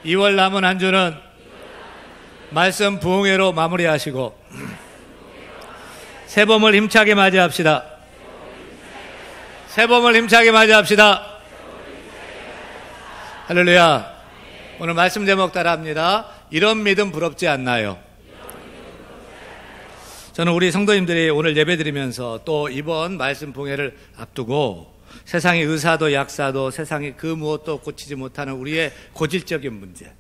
2월 남은 한 주는 말씀 부흥회로 마무리하시고 새봄을 힘차게 맞이합시다. 새봄을 힘차게 맞이합시다. 할렐루야. 오늘 말씀 제목 따라합니다. 이런 믿음 부럽지 않나요? 저는 우리 성도님들이 오늘 예배드리면서 또 이번 말씀 부흥회를 앞두고 세상의 의사도 약사도 세상의 그 무엇도 고치지 못하는 우리의 고질적인 문제,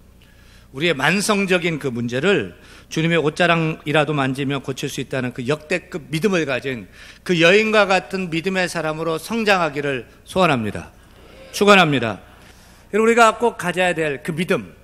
우리의 만성적인 그 문제를 주님의 옷자랑이라도 만지면 고칠 수 있다는 그 역대급 믿음을 가진 그 여인과 같은 믿음의 사람으로 성장하기를 소원합니다. 축원합니다. 우리가 꼭 가져야 될 그 믿음,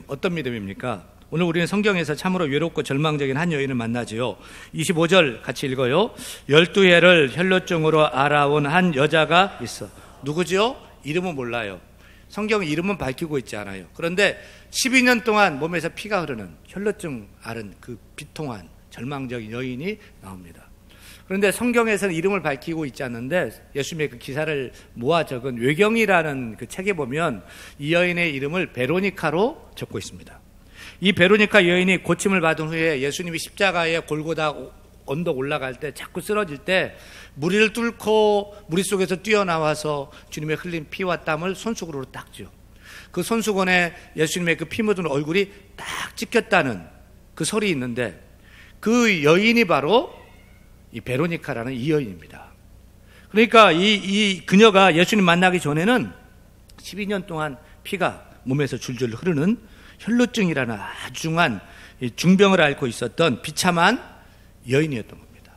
어떤 믿음입니까? 오늘 우리는 성경에서 참으로 외롭고 절망적인 한 여인을 만나지요. 25절 같이 읽어요. 12해를 혈루증으로 알아온 한 여자가 있어. 누구지요? 이름은 몰라요. 성경 이름은 밝히고 있지 않아요. 그런데 12년 동안 몸에서 피가 흐르는 혈루증 앓은 그 비통한 절망적인 여인이 나옵니다. 그런데 성경에서는 이름을 밝히고 있지 않는데 예수님의 그 기사를 모아 적은 외경이라는 그 책에 보면 이 여인의 이름을 베로니카로 적고 있습니다. 이 베로니카 여인이 고침을 받은 후에 예수님이 십자가에 골고다 언덕 올라갈 때 자꾸 쓰러질 때 무리를 뚫고 무리 속에서 뛰어나와서 주님의 흘린 피와 땀을 손수건으로 닦죠. 그 손수건에 예수님의 그 피 묻은 얼굴이 딱 찍혔다는 그 설이 있는데 그 여인이 바로 이 베로니카라는 이 여인입니다. 그러니까 이 그녀가 예수님 만나기 전에는 12년 동안 피가 몸에서 줄줄 흐르는 혈루증이라는 아중한 중병을 앓고 있었던 비참한 여인이었던 겁니다.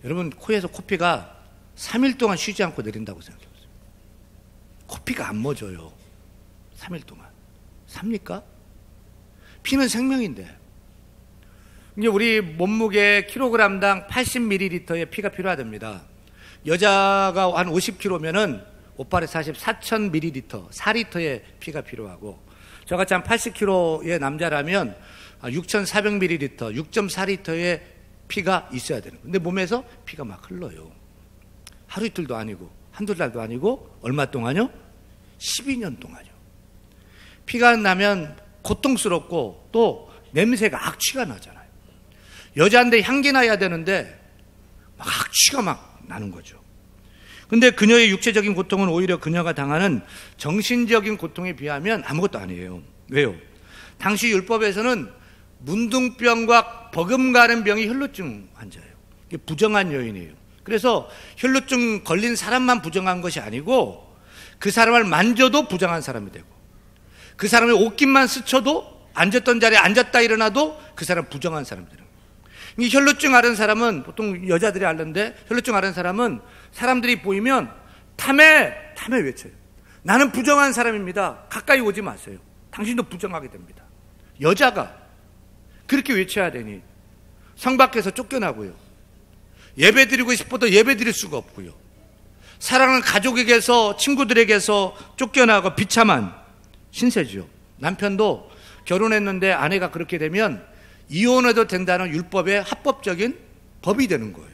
여러분 코에서 코피가 3일 동안 쉬지 않고 내린다고 생각해보세요. 코피가 안 멎어요. 3일 동안. 삽니까? 피는 생명인데. 이제 우리 몸무게 킬로그램당 80ml의 피가 필요하답니다. 여자가 한 50kg면은 오빠의 4,000ml, 4리터의 피가 필요하고 저같이 한 80kg의 남자라면 6,400ml, 6.4리터의 피가 있어야 되는 거예요. 근데 몸에서 피가 막 흘러요. 하루 이틀도 아니고 한두 달도 아니고 얼마 동안요? 12년 동안요. 피가 나면 고통스럽고 또 냄새가 악취가 나잖아요. 여자인데 향기 나야 되는데 막 악취가 막 나는 거죠. 근데 그녀의 육체적인 고통은 오히려 그녀가 당하는 정신적인 고통에 비하면 아무것도 아니에요. 왜요? 당시 율법에서는 문둥병과 버금가는 병이 혈루증 환자예요. 이게 부정한 여인이에요. 그래서 혈루증 걸린 사람만 부정한 것이 아니고 그 사람을 만져도 부정한 사람이 되고 그 사람의 옷깃만 스쳐도 앉았던 자리에 앉았다 일어나도 그 사람 부정한 사람이 되는 거예요. 이 혈루증 앓은 사람은 보통 여자들이 앓는데 혈루증 앓은 사람은 사람들이 보이면 탐해 외쳐요. 나는 부정한 사람입니다. 가까이 오지 마세요. 당신도 부정하게 됩니다. 여자가 그렇게 외쳐야 되니 성 밖에서 쫓겨나고요. 예배 드리고 싶어도 예배 드릴 수가 없고요. 사랑하는 가족에게서 친구들에게서 쫓겨나고 비참한 신세죠. 남편도 결혼했는데 아내가 그렇게 되면 이혼해도 된다는 율법의 합법적인 법이 되는 거예요.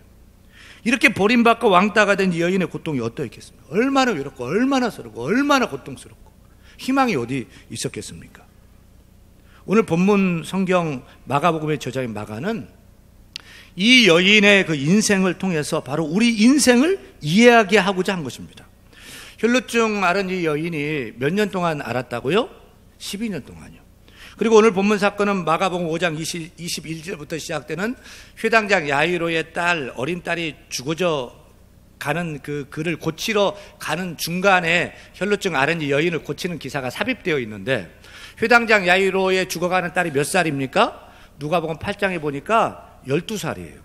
이렇게 버림받고 왕따가 된 이 여인의 고통이 어떠했겠습니까? 얼마나 외롭고 얼마나 서럽고 얼마나 고통스럽고 희망이 어디 있었겠습니까? 오늘 본문 성경 마가복음의 저자인 마가는 이 여인의 그 인생을 통해서 바로 우리 인생을 이해하게 하고자 한 것입니다. 혈루증 앓은 이 여인이 몇 년 동안 앓았다고요? 12년 동안요. 그리고 오늘 본문 사건은 마가복음 5장 21절부터 시작되는 회당장 야이로의 딸, 어린 딸이 죽어져 가는 그 그를 고치러 가는 중간에 혈루증 앓은 이 여인을 고치는 기사가 삽입되어 있는데 회당장 야이로의 죽어가는 딸이 몇 살입니까? 누가복음 8장에 보니까 12살이에요.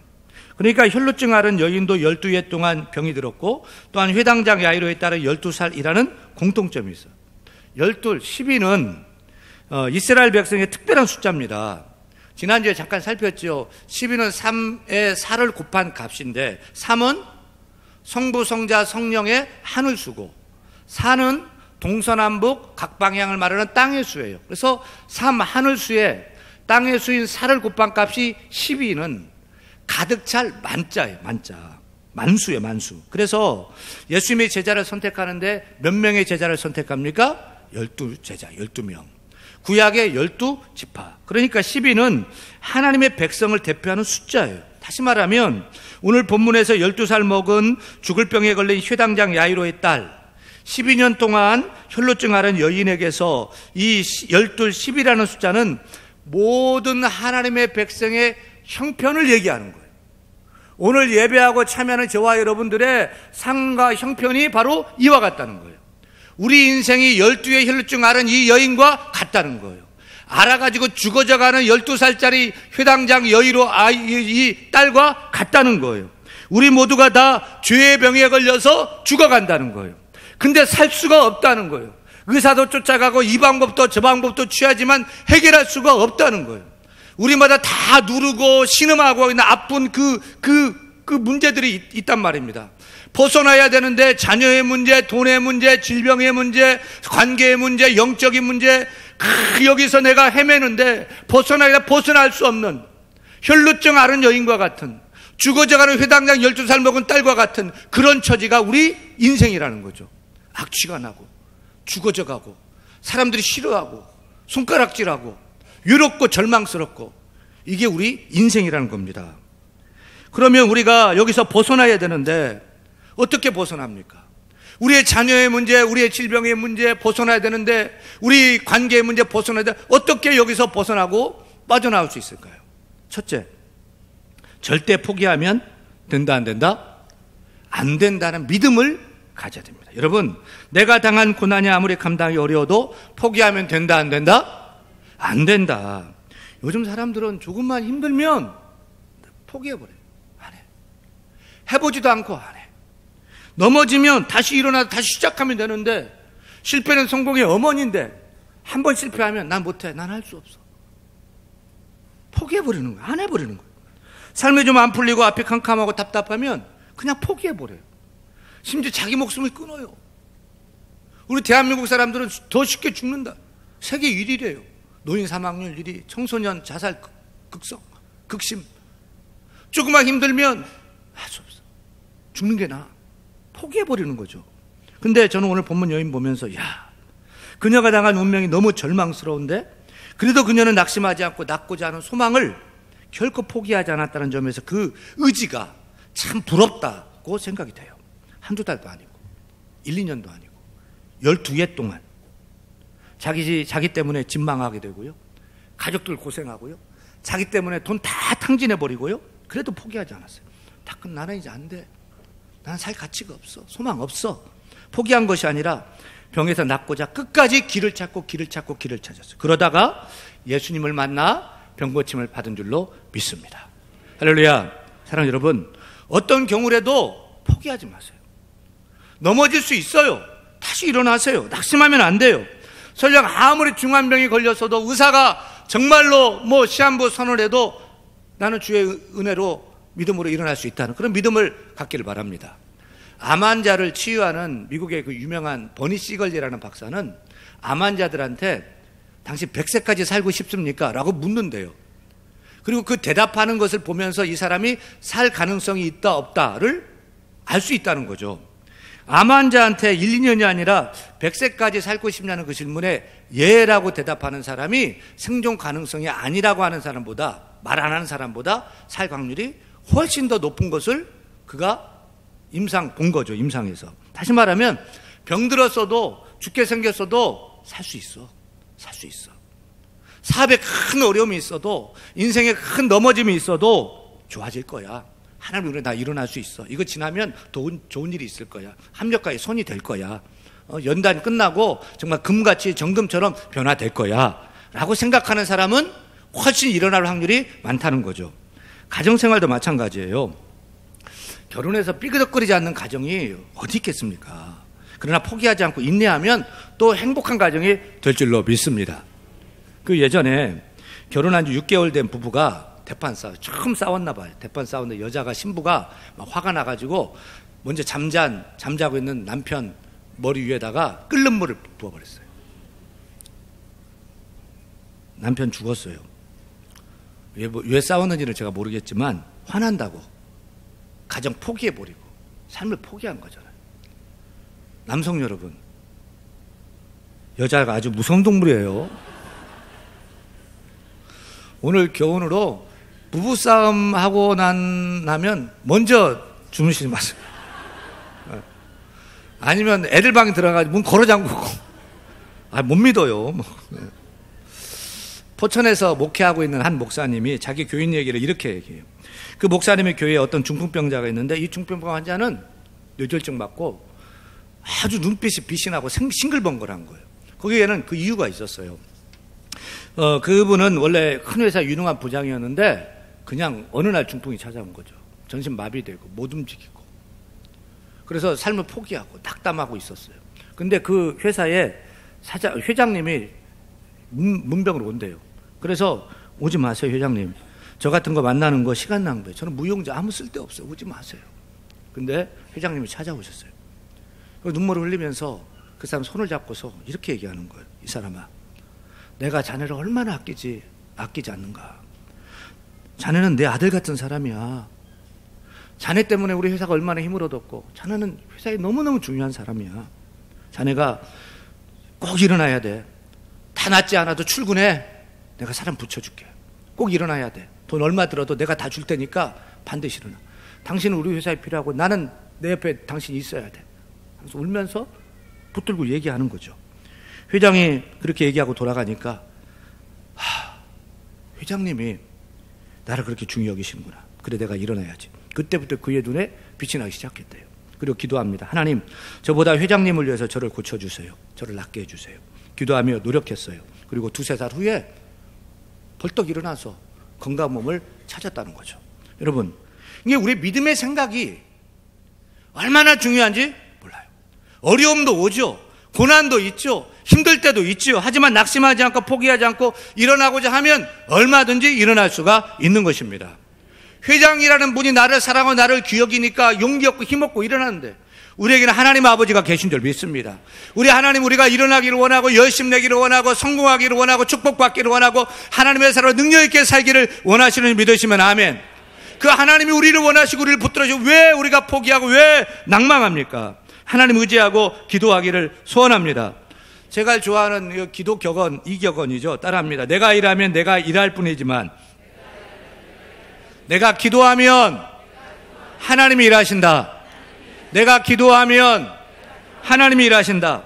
그러니까 혈루증 앓은 여인도 12해 동안 병이 들었고 또한 회당장 야이로의 딸은 12살이라는 공통점이 있어요. 12는 이스라엘 백성의 특별한 숫자입니다. 지난주에 잠깐 살폈죠. 12는 3의 4를 곱한 값인데 3은 성부, 성자, 성령의 하늘 수고 4는 동서남북 각 방향을 말하는 땅의 수예요. 그래서 3 하늘 수에 땅의 수인 4를 곱한 값이 12는 가득 찰 만자예요. 만수예요. 만수. 그래서 예수님의 제자를 선택하는데 몇 명의 제자를 선택합니까? 12제자, 12명. 구약의 12지파. 그러니까 12는 하나님의 백성을 대표하는 숫자예요. 다시 말하면 오늘 본문에서 12살 먹은 죽을 병에 걸린 회당장 야이로의 딸, 12년 동안 혈루증 앓은 여인에게서 이 12, 10이라는 숫자는 모든 하나님의 백성의 형편을 얘기하는 거예요. 오늘 예배하고 참여하는 저와 여러분들의 상과 형편이 바로 이와 같다는 거예요. 우리 인생이 12의 혈루증 앓은 이 여인과 같다는 거예요. 알아가지고 죽어져가는 12살짜리 회당장 여의로 이 딸과 같다는 거예요. 우리 모두가 다 죄의 병에 걸려서 죽어간다는 거예요. 근데 살 수가 없다는 거예요. 의사도 쫓아가고 이 방법도 저 방법도 취하지만 해결할 수가 없다는 거예요. 우리마다 다 누르고 신음하고 있는 아픈 그 문제들이 있단 말입니다. 벗어나야 되는데 자녀의 문제, 돈의 문제, 질병의 문제, 관계의 문제, 영적인 문제, 여기서 내가 헤매는데 벗어날 수 없는 혈루증 앓은 여인과 같은, 죽어져가는 회당장 12살 먹은 딸과 같은 그런 처지가 우리 인생이라는 거죠. 악취가 나고 죽어져가고 사람들이 싫어하고 손가락질하고 외롭고 절망스럽고, 이게 우리 인생이라는 겁니다. 그러면 우리가 여기서 벗어나야 되는데 어떻게 벗어납니까? 우리의 자녀의 문제, 우리의 질병의 문제 벗어나야 되는데, 우리 관계의 문제 벗어나야 되는데 어떻게 여기서 벗어나고 빠져나올 수 있을까요? 첫째, 절대 포기하면 된다 안 된다? 안 된다는 믿음을 가져야 됩니다. 여러분, 내가 당한 고난이 아무리 감당이 어려워도 포기하면 된다 안 된다? 안 된다. 요즘 사람들은 조금만 힘들면 포기해버려요. 안 해. 해보지도 않고 안 해. 넘어지면 다시 일어나서 다시 시작하면 되는데, 실패는 성공의 어머니인데 한 번 실패하면 난 못해, 난 할 수 없어. 포기해버리는 거예요. 안 해버리는 거예요. 삶이 좀 안 풀리고 앞이 캄캄하고 답답하면 그냥 포기해버려요. 심지어 자기 목숨을 끊어요. 우리 대한민국 사람들은 더 쉽게 죽는다. 세계 1위래요. 노인 사망률 1위, 청소년 자살 극심. 조금만 힘들면 할 수 없어. 죽는 게 나아. 포기해버리는 거죠. 근데 저는 오늘 본문 여인 보면서, 그녀가 당한 운명이 너무 절망스러운데 그래도 그녀는 낙심하지 않고 낳고자 하는 소망을 결코 포기하지 않았다는 점에서 그 의지가 참 부럽다고 생각이 돼요. 한두 달도 아니고 1, 2년도 아니고 12해 동안 자기 때문에 집 망하게 되고요, 가족들 고생하고요, 자기 때문에 돈 다 탕진해버리고요, 그래도 포기하지 않았어요. 나는 이제 안 돼, 나는 살 가치가 없어, 소망 없어. 포기한 것이 아니라 병에서 낫고자 끝까지 길을 찾고 찾았어요. 그러다가 예수님을 만나 병 고침을 받은 줄로 믿습니다. 할렐루야. 사랑하는 여러분, 어떤 경우라도 포기하지 마세요. 넘어질 수 있어요. 다시 일어나세요. 낙심하면 안 돼요. 설령 아무리 중한 병이 걸렸어도 의사가 정말로 시한부 선언해도 나는 주의 은혜로 믿음으로 일어날 수 있다는 그런 믿음을 갖기를 바랍니다. 암 환자를 치유하는 미국의 그 유명한 버니 시걸리라는 박사는 암 환자들한테 당신 100세까지 살고 싶습니까? 라고 묻는데요. 그리고 그 대답하는 것을 보면서 이 사람이 살 가능성이 있다 없다를 알 수 있다는 거죠. 암 환자한테 1, 2년이 아니라 100세까지 살고 싶냐는 그 질문에 예라고 대답하는 사람이 생존 가능성이 아니라고 하는 사람보다, 말 안 하는 사람보다 살 확률이 훨씬 더 높은 것을 그가 본 거죠. 임상에서. 다시 말하면 병들었어도 죽게 생겼어도 살 수 있어. 사업에 큰 어려움이 있어도, 인생에 큰 넘어짐이 있어도 좋아질 거야. 하나님 우리 나 일어날 수 있어. 이거 지나면 좋은 일이 있을 거야. 합력과의 손이 될 거야. 연단 끝나고 정말 금같이 정금처럼 변화될 거야 라고 생각하는 사람은 훨씬 일어날 확률이 많다는 거죠. 가정생활도 마찬가지예요. 결혼해서 삐그덕거리지 않는 가정이 어디 있겠습니까? 그러나 포기하지 않고 인내하면 또 행복한 가정이 될 줄로 믿습니다. 그 예전에 결혼한 지 6개월 된 부부가 처음 싸웠나 봐요. 대판 싸웠는데 여자가, 신부가 막 화가 나가지고 먼저 잠자고 있는 남편 머리 위에다가 끓는 물을 부어버렸어요. 남편 죽었어요. 왜 싸웠는지는 제가 모르겠지만 화난다고 가정 포기해버리고 삶을 포기한 거잖아요. 남성 여러분, 여자가 아주 무서운 동물이에요. 오늘 교훈으로 부부싸움 하고 나면 먼저 주무시지 마세요. 아니면 애들 방에 들어가서 문 걸어 잠그고. 못 믿어요. 포천에서 목회하고 있는 한 목사님이 자기 교인 얘기를 이렇게 얘기해요. 그 목사님의 교회에 어떤 중풍병자가 있는데 이 중풍병 환자는 뇌졸중 맞고 아주 눈빛이 빛이 나고 싱글벙글한 거예요. 거기에는 그 이유가 있었어요. 그분은 원래 큰 회사 유능한 부장이었는데 그냥 어느 날 중풍이 찾아온 거죠. 전신 마비되고 못 움직이고. 그래서 삶을 포기하고 낙담하고 있었어요. 근데 그 회사에 회장님이 문병으로 온대요. 그래서 오지 마세요, 회장님. 저 같은 거 만나는 거 시간 낭비예요. 저는 무용자 아무 쓸데없어요. 오지 마세요. 근데 회장님이 찾아오셨어요. 눈물을 흘리면서 그 사람 손을 잡고서 이렇게 얘기하는 거예요. 이 사람아, 내가 자네를 얼마나 아끼지 않는가. 자네는 내 아들 같은 사람이야. 자네 때문에 우리 회사가 얼마나 힘을 얻었고 자네는 회사에 너무너무 중요한 사람이야. 자네가 꼭 일어나야 돼. 다 낫지 않아도 출근해. 내가 사람 붙여줄게. 꼭 일어나야 돼. 돈 얼마 들어도 내가 다 줄 테니까 반드시 일어나. 당신은 우리 회사에 필요하고 나는 내 옆에 당신이 있어야 돼. 그래서 울면서 붙들고 얘기하는 거죠. 회장이 그렇게 얘기하고 돌아가니까 회장님이 나를 그렇게 중히 여기시는구나. 그래 내가 일어나야지. 그때부터 그의 눈에 빛이 나기 시작했대요. 그리고 기도합니다. 하나님, 저보다 회장님을 위해서 저를 고쳐주세요. 저를 낫게 해주세요. 기도하며 노력했어요. 그리고 2-3달 후에 벌떡 일어나서 건강한 몸을 찾았다는 거죠. 여러분, 이게 우리 믿음의 생각이 얼마나 중요한지 몰라요. 어려움도 오죠. 고난도 있죠. 힘들 때도 있죠. 하지만 낙심하지 않고 포기하지 않고 일어나고자 하면 얼마든지 일어날 수가 있는 것입니다. 회장이라는 분이 나를 사랑하고 나를 귀여기니까 용기 얻고 힘 얻고 일어나는데 우리에게는 하나님 아버지가 계신 줄 믿습니다. 우리 하나님, 우리가 일어나기를 원하고 열심내기를 원하고 성공하기를 원하고 축복받기를 원하고 하나님의 사랑으로 능력 있게 살기를 원하시는 줄 믿으시면 아멘. 그 하나님이 우리를 원하시고 우리를 붙들어주고 왜 우리가 포기하고 왜 낭망합니까? 하나님 의지하고 기도하기를 소원합니다. 제가 좋아하는 기도 격언, 이 격언이죠. 따라합니다. 내가 일하면 내가 일할 뿐이지만 내가 기도하면 하나님이 일하신다. 내가 기도하면 하나님이 일하신다.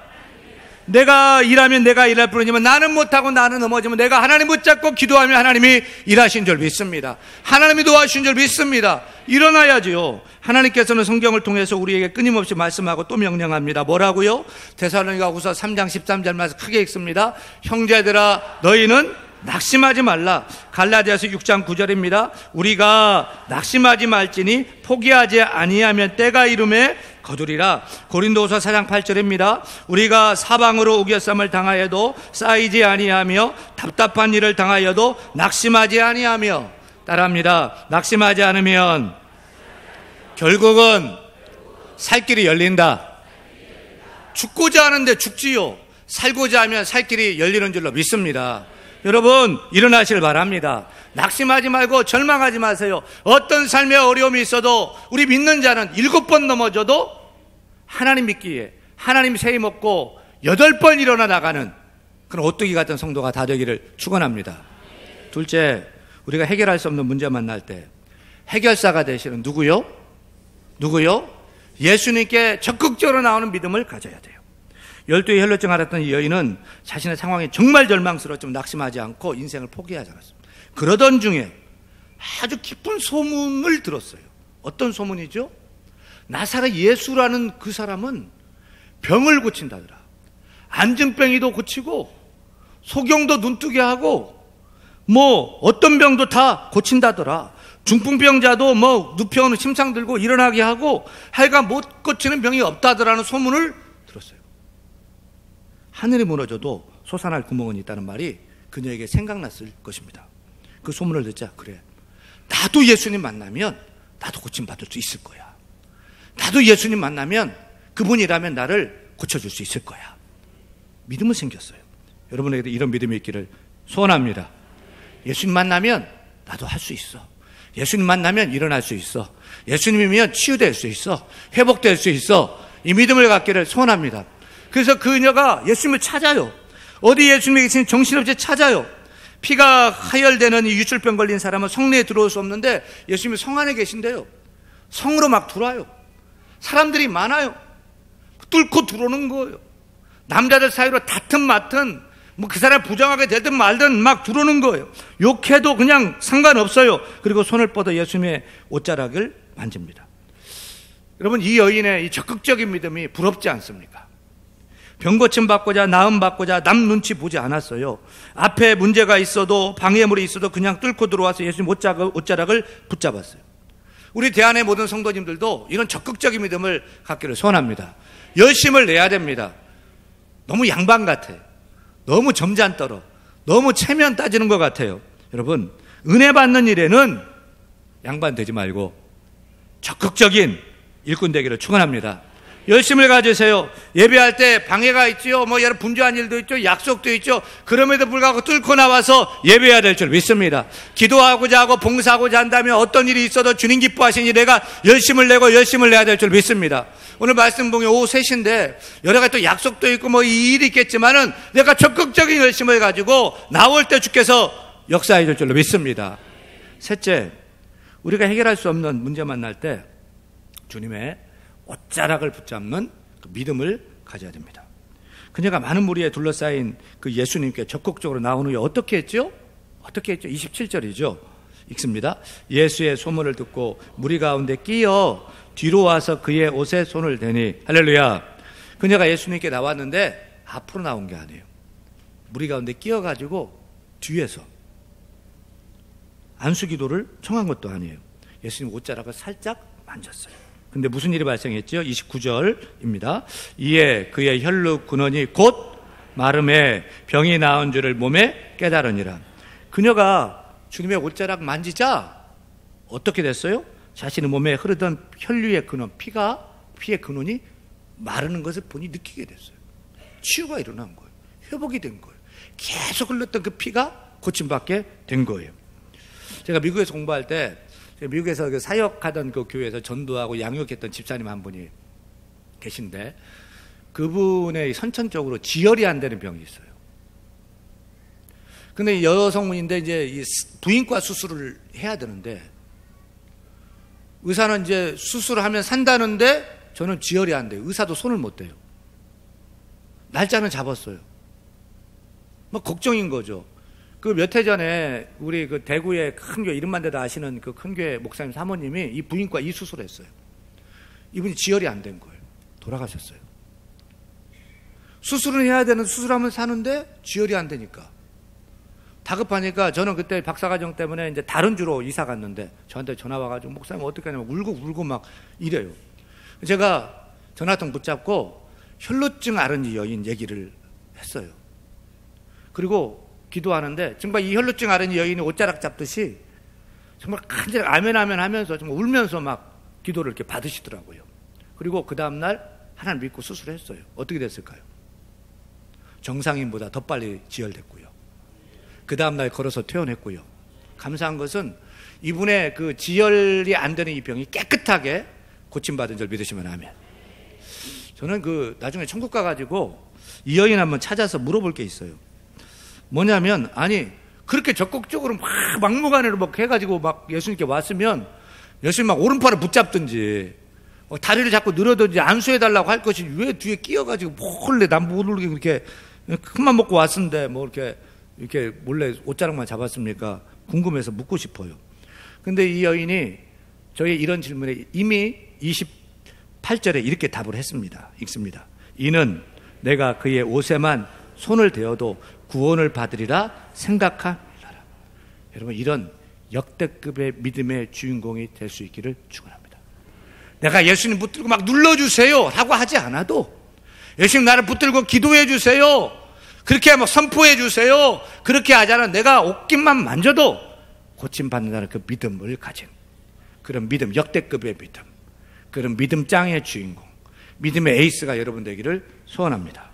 내가 일하면 내가 일할 뿐이지만 나는 못하고 나는 넘어지면 내가 하나님 붙잡고 기도하면 하나님이 일하신 줄 믿습니다. 하나님이 도와주신 줄 믿습니다. 일어나야지요. 하나님께서는 성경을 통해서 우리에게 끊임없이 말씀하고 또 명령합니다. 뭐라고요? 데살로니가후서 3장 13절 말씀 크게 읽습니다. 형제들아 너희는 낙심하지 말라. 갈라디아서 6장 9절입니다. 우리가 낙심하지 말지니 포기하지 아니하면 때가 이름에 거두리라. 고린도후서 4장 8절입니다. 우리가 사방으로 우겨쌈을 당하여도 쌓이지 아니하며 답답한 일을 당하여도 낙심하지 아니하며. 따라합니다. 낙심하지 않으면 결국은 살 길이 열린다. 죽고자 하는데 죽지요. 살고자 하면 살 길이 열리는 줄로 믿습니다. 여러분, 일어나시길 바랍니다. 낙심하지 말고 절망하지 마세요. 어떤 삶의 어려움이 있어도 우리 믿는 자는 7번 넘어져도 하나님 믿기에 하나님 세임 얻고 8번 일어나 나가는 그런 오뚜기 같은 성도가 다 되기를 축원합니다. 둘째, 우리가 해결할 수 없는 문제 만날 때 해결사가 되시는 누구요? 예수님께 적극적으로 나오는 믿음을 가져야 돼요. 12의 혈루증 앓았던 이 여인은 자신의 상황이 정말 절망스러웠지만 낙심하지 않고 인생을 포기하지 않았습니다. 그러던 중에 아주 기쁜 소문을 들었어요. 어떤 소문이죠? 나사렛 예수라는 그 사람은 병을 고친다더라. 안진병이도 고치고 소경도 눈뜨게 하고 어떤 병도 다 고친다더라. 중풍병자도 눕혀오는 침상 들고 일어나게 하고 하여간 못 고치는 병이 없다더라는 소문을 들었어요. 하늘이 무너져도 솟아날 구멍은 있다는 말이 그녀에게 생각났을 것입니다. 그 소문을 듣자, 그래, 나도 예수님 만나면 나도 고침받을 수 있을 거야. 나도 예수님 만나면 그분이라면 나를 고쳐줄 수 있을 거야. 믿음은 생겼어요. 여러분에게도 이런 믿음이 있기를 소원합니다. 예수님 만나면 나도 할 수 있어. 예수님 만나면 일어날 수 있어. 예수님이면 치유될 수 있어. 회복될 수 있어. 이 믿음을 갖기를 소원합니다. 그래서 그녀가 예수님을 찾아요. 어디 예수님이 계시는 정신없이 찾아요. 피가 하혈되는 이 유출병 걸린 사람은 성내에 들어올 수 없는데 예수님이 성 안에 계신데요. 성으로 막 들어와요. 사람들이 많아요. 뚫고 들어오는 거예요. 남자들 사이로 다튼 맡은 뭐 그 사람 부정하게 되든 말든 막 들어오는 거예요. 욕해도 그냥 상관없어요. 그리고 손을 뻗어 예수님의 옷자락을 만집니다. 여러분, 이 여인의 이 적극적인 믿음이 부럽지 않습니까? 병 고침 받고자, 나음 받고자 남 눈치 보지 않았어요. 앞에 문제가 있어도, 방해물이 있어도 그냥 뚫고 들어와서 예수님 옷자락을 붙잡았어요. 우리 대안의 모든 성도님들도 이런 적극적인 믿음을 갖기를 소원합니다. 열심을 내야 됩니다. 너무 양반 같아요. 너무 점잖떨어, 너무 체면 따지는 것 같아요. 여러분, 은혜 받는 일에는 양반 되지 말고 적극적인 일꾼 되기를 축원합니다. 열심을 가지세요. 예배할 때 방해가 있지요. 뭐 여러 분주한 일도 있죠. 약속도 있죠. 그럼에도 불구하고 뚫고 나와서 예배해야 될 줄 믿습니다. 기도하고자 하고 봉사하고자 한다면 어떤 일이 있어도 주님 기뻐하시니 내가 열심을 내고 열심을 내야 될 줄 믿습니다. 오늘 말씀 보면 오후 3시인데 여러 가지 또 약속도 있고 뭐 이 일이 있겠지만은 내가 적극적인 열심을 가지고 나올 때 주께서 역사해 줄 줄로 믿습니다. 셋째, 우리가 해결할 수 없는 문제 만날 때 주님의 옷자락을 붙잡는 그 믿음을 가져야 됩니다. 그녀가 많은 무리에 둘러싸인 그 예수님께 적극적으로 나온 후에 어떻게 했죠? 27절이죠. 읽습니다. 예수의 소문을 듣고 무리 가운데 끼어 뒤로 와서 그의 옷에 손을 대니, 할렐루야. 그녀가 예수님께 나왔는데 앞으로 나온 게 아니에요. 무리 가운데 끼어가지고 뒤에서 안수기도를 청한 것도 아니에요. 예수님 옷자락을 살짝 만졌어요. 근데 무슨 일이 발생했죠? 29절입니다. 이에 그의 혈루 근원이 곧 마름에 병이 나은 줄을 몸에 깨달으니라. 그녀가 주님의 옷자락 만지자 어떻게 됐어요? 자신의 몸에 흐르던 혈류의 근원, 피의 근원이 마르는 것을 본인이 느끼게 됐어요. 치유가 일어난 거예요. 회복이 된 거예요. 계속 흘렀던 그 피가 고침받게 된 거예요. 제가 미국에서 공부할 때 미국에서 그 사역하던 그 교회에서 전도하고 양육했던 집사님 한 분이 계신데 그분의 선천적으로 지혈이 안 되는 병이 있어요. 근데 여성분인데 이제 이 부인과 수술을 해야 되는데 의사는 이제 수술을 하면 산다는데 저는 지혈이 안 돼요. 의사도 손을 못 대요. 날짜는 잡았어요. 뭐 걱정인 거죠. 그 몇 해 전에 우리 그 대구의 큰 교회, 이름만 대도 아시는 그 큰 교회 목사님 사모님이 이 부인과 이 수술을 했어요. 이분이 지혈이 안 된 거예요. 돌아가셨어요. 수술을 해야 되는, 수술하면 사는데 지혈이 안 되니까 다급하니까 저는 그때 박사과정 때문에 이제 다른 주로 이사 갔는데 저한테 전화 와가지고 목사님 어떻게 하냐면 울고 막 이래요. 제가 전화통 붙잡고 혈루증 앓은 이 여인 얘기를 했어요. 그리고 기도하는데 정말 이 혈루증 앓은 여인이 옷자락 잡듯이 정말 간절히 아멘 하면서 정말 울면서 막 기도를 이렇게 받으시더라고요. 그리고 그 다음날 하나님 믿고 수술했어요. 어떻게 됐을까요? 정상인보다 더 빨리 지혈됐고요. 그 다음날 걸어서 퇴원했고요. 감사한 것은 이분의 그 지혈이 안 되는 이 병이 깨끗하게 고침받은 줄 믿으시면 아멘. 저는 그 나중에 천국 가가지고 이 여인 한번 찾아서 물어볼 게 있어요. 뭐냐면, 아니 그렇게 적극적으로 막 막무가내로 막 해가지고 막 예수님께 왔으면 예수님 막 오른팔을 붙잡든지 다리를 자꾸 늘어든지 안수해달라고 할 것이 왜 뒤에 끼어가지고 몰래 남 못 울게 그렇게 큰맘 먹고 왔는데 뭐 이렇게 몰래 옷자락만 잡았습니까? 궁금해서 묻고 싶어요. 근데 이 여인이 저의 이런 질문에 이미 28절에 이렇게 답을 했습니다. 읽습니다. 이는 내가 그의 옷에만 손을 대어도 구원을 받으리라 생각하리라. 여러분, 이런 역대급의 믿음의 주인공이 될 수 있기를 축원합니다. 내가 예수님 붙들고 막 눌러주세요 라고 하지 않아도 예수님 나를 붙들고 기도해 주세요, 그렇게 막 선포해 주세요, 그렇게 하지 않아 내가 옷깃만 만져도 고침받는다는 그 믿음을 가진 그런 믿음, 역대급의 믿음, 그런 믿음 짱의 주인공, 믿음의 에이스가 여러분 되기를 소원합니다.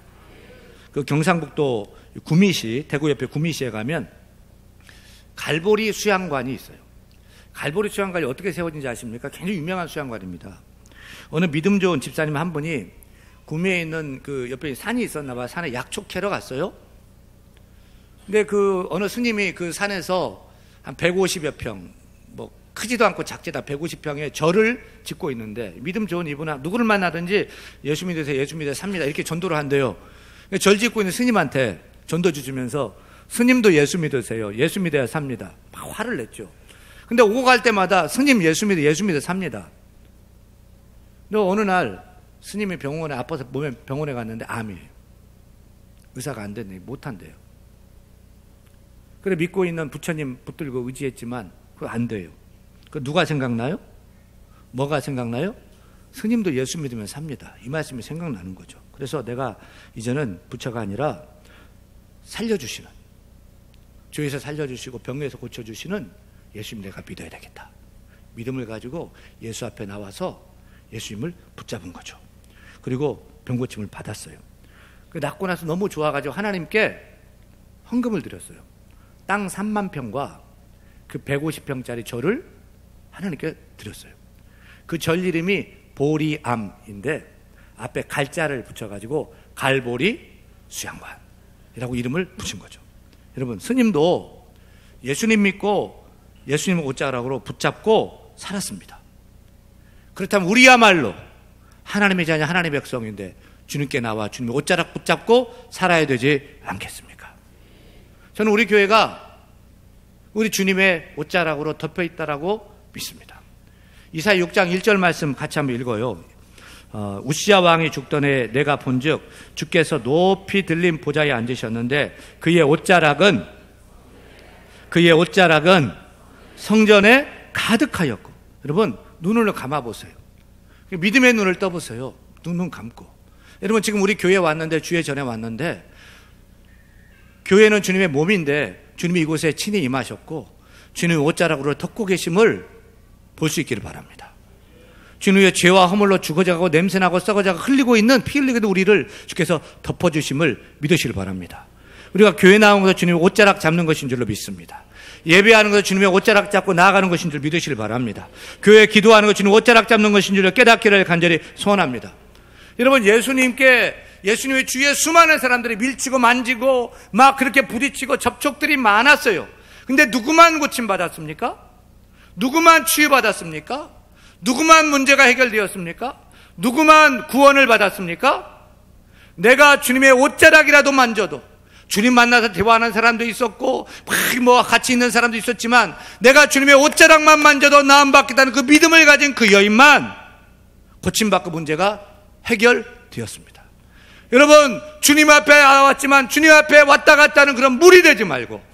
그 경상북도 구미시, 대구 옆에 구미시에 가면 갈보리 수양관이 있어요. 갈보리 수양관이 어떻게 세워진지 아십니까? 굉장히 유명한 수양관입니다. 어느 믿음 좋은 집사님 한 분이 구미에 있는 그 옆에 산이 있었나 봐. 산에 약초 캐러 갔어요. 근데 그 어느 스님이 그 산에서 한 150여 평, 뭐 크지도 않고 작지도 150평의 절을 짓고 있는데 믿음 좋은 이분은 누구를 만나든지 예수 믿으세요, 예수 믿으세요, 삽니다. 이렇게 전도를 한대요. 절 짓고 있는 스님한테 전도지 주면서 스님도 예수 믿으세요, 예수 믿어야 삽니다. 막 화를 냈죠. 근데 오고 갈 때마다 스님 예수 믿어 삽니다. 근데 어느 날 스님이 병원에 아파서 몸에 병원에 갔는데 암이에요. 의사가 안 됐네, 못 한대요. 그래 믿고 있는 부처님 붙들고 의지했지만 그거 안 돼요. 그 누가 생각나요? 뭐가 생각나요? 스님도 예수 믿으면 삽니다. 이 말씀이 생각나는 거죠. 그래서 내가 이제는 부처가 아니라 살려주시는, 죄에서 살려주시고 병에서 고쳐주시는 예수님 내가 믿어야 되겠다. 믿음을 가지고 예수 앞에 나와서 예수님을 붙잡은 거죠. 그리고 병고침을 받았어요. 낫고 나서 너무 좋아가지고 하나님께 헌금을 드렸어요. 땅 3만 평과 그 150평짜리 절을 하나님께 드렸어요. 그 절 이름이 보리암인데 앞에 갈자를 붙여가지고 갈보리 수양관이라고 이름을 붙인 거죠. 여러분, 스님도 예수님 믿고 예수님 옷자락으로 붙잡고 살았습니다. 그렇다면 우리야말로 하나님의 자녀, 하나님의 백성인데 주님께 나와 주님의 옷자락 붙잡고 살아야 되지 않겠습니까? 저는 우리 교회가 우리 주님의 옷자락으로 덮여 있다라고 믿습니다. 이사야 6장 1절 말씀 같이 한번 읽어요. 우시야 왕이 죽던 해 내가 본즉 주께서 높이 들린 보좌에 앉으셨는데 그의 옷자락은 성전에 가득하였고. 여러분, 눈을 감아보세요. 믿음의 눈을 떠보세요. 눈 감고. 여러분, 지금 우리 교회에 왔는데, 주의 전에 왔는데, 교회는 주님의 몸인데 주님이 이곳에 친히 임하셨고 주님의 옷자락으로 덮고 계심을 볼 수 있기를 바랍니다. 주님의 죄와 허물로 죽어져가고 냄새나고 썩어져가 흘리고 있는, 피 흘리게도 우리를 주께서 덮어주심을 믿으시길 바랍니다. 우리가 교회 나온 것은 주님의 옷자락 잡는 것인 줄로 믿습니다. 예배하는 것은 주님의 옷자락 잡고 나아가는 것인 줄 믿으시길 바랍니다. 교회 기도하는 것은 주님의 옷자락 잡는 것인 줄로 깨닫기를 간절히 소원합니다. 여러분, 예수님의 주위에 수많은 사람들이 밀치고 만지고 막 그렇게 부딪히고 접촉들이 많았어요. 근데 누구만 고침받았습니까? 누구만 치유받았습니까? 누구만 문제가 해결되었습니까? 누구만 구원을 받았습니까? 내가 주님의 옷자락이라도 만져도, 주님 만나서 대화하는 사람도 있었고 뭐 같이 있는 사람도 있었지만 내가 주님의 옷자락만 만져도 나음받겠다는 그 믿음을 가진 그 여인만 고침받고 문제가 해결되었습니다. 여러분, 주님 앞에 왔지만 주님 앞에 왔다 갔다 하는 그런 물이 되지 말고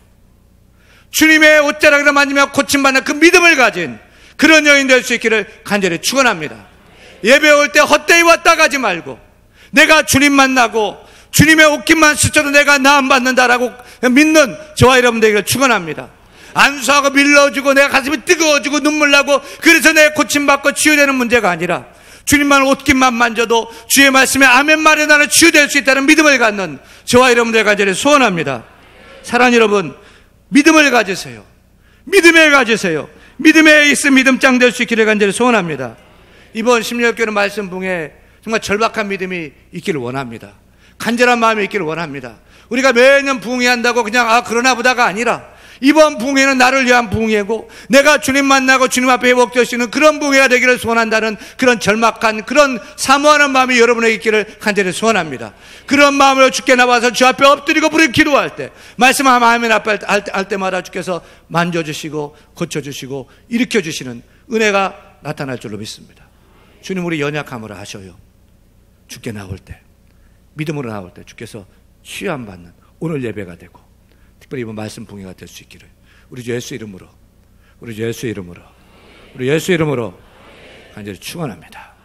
주님의 옷자락을 만지며 고침받는 그 믿음을 가진 그런 여인 될 수 있기를 간절히 축원합니다. 예배 올 때 헛되이 왔다 가지 말고 내가 주님 만나고 주님의 옷깃만 스쳐도 내가 나음 받는다라고 믿는 저와 여러분 되기를 축원합니다. 안수하고 밀러주고 내가 가슴이 뜨거워지고 눈물 나고 그래서 내가 고침받고 치유되는 문제가 아니라 주님만 옷깃만 만져도 주의 말씀에 아멘 말에 나는 치유될 수 있다는 믿음을 갖는 저와 여러분들 간절히 소원합니다. 사랑하는 여러분, 믿음을 가지세요. 믿음을 가지세요. 믿음에 있음 믿음장 될 수 있기를 간절히 소원합니다. 이번 심려교회 말씀 봉에 정말 절박한 믿음이 있기를 원합니다. 간절한 마음이 있기를 원합니다. 우리가 매년 부흥회한다고 그냥 그러나 보다가 아니라 이번 부흥회는 나를 위한 부흥회고 내가 주님 만나고 주님 앞에 회복될 수 있는 그런 부흥회가 되기를 소원한다는 그런 절박한 그런 사모하는 마음이 여러분에게 있기를 간절히 소원합니다. 그런 마음으로 주께 나와서 주 앞에 엎드리고 부르짖고 기도할 때 말씀하면 아멘 앞에 할 때마다 주께서 만져주시고 고쳐주시고 일으켜주시는 은혜가 나타날 줄로 믿습니다. 주님, 우리 연약함을 아셔요. 주께 나올 때, 믿음으로 나올 때 주께서 치유함 받는 오늘 예배가 되고 특별히 이번 말씀 봉회가 될 수 있기를 우리 주 예수 이름으로 간절히 축원합니다.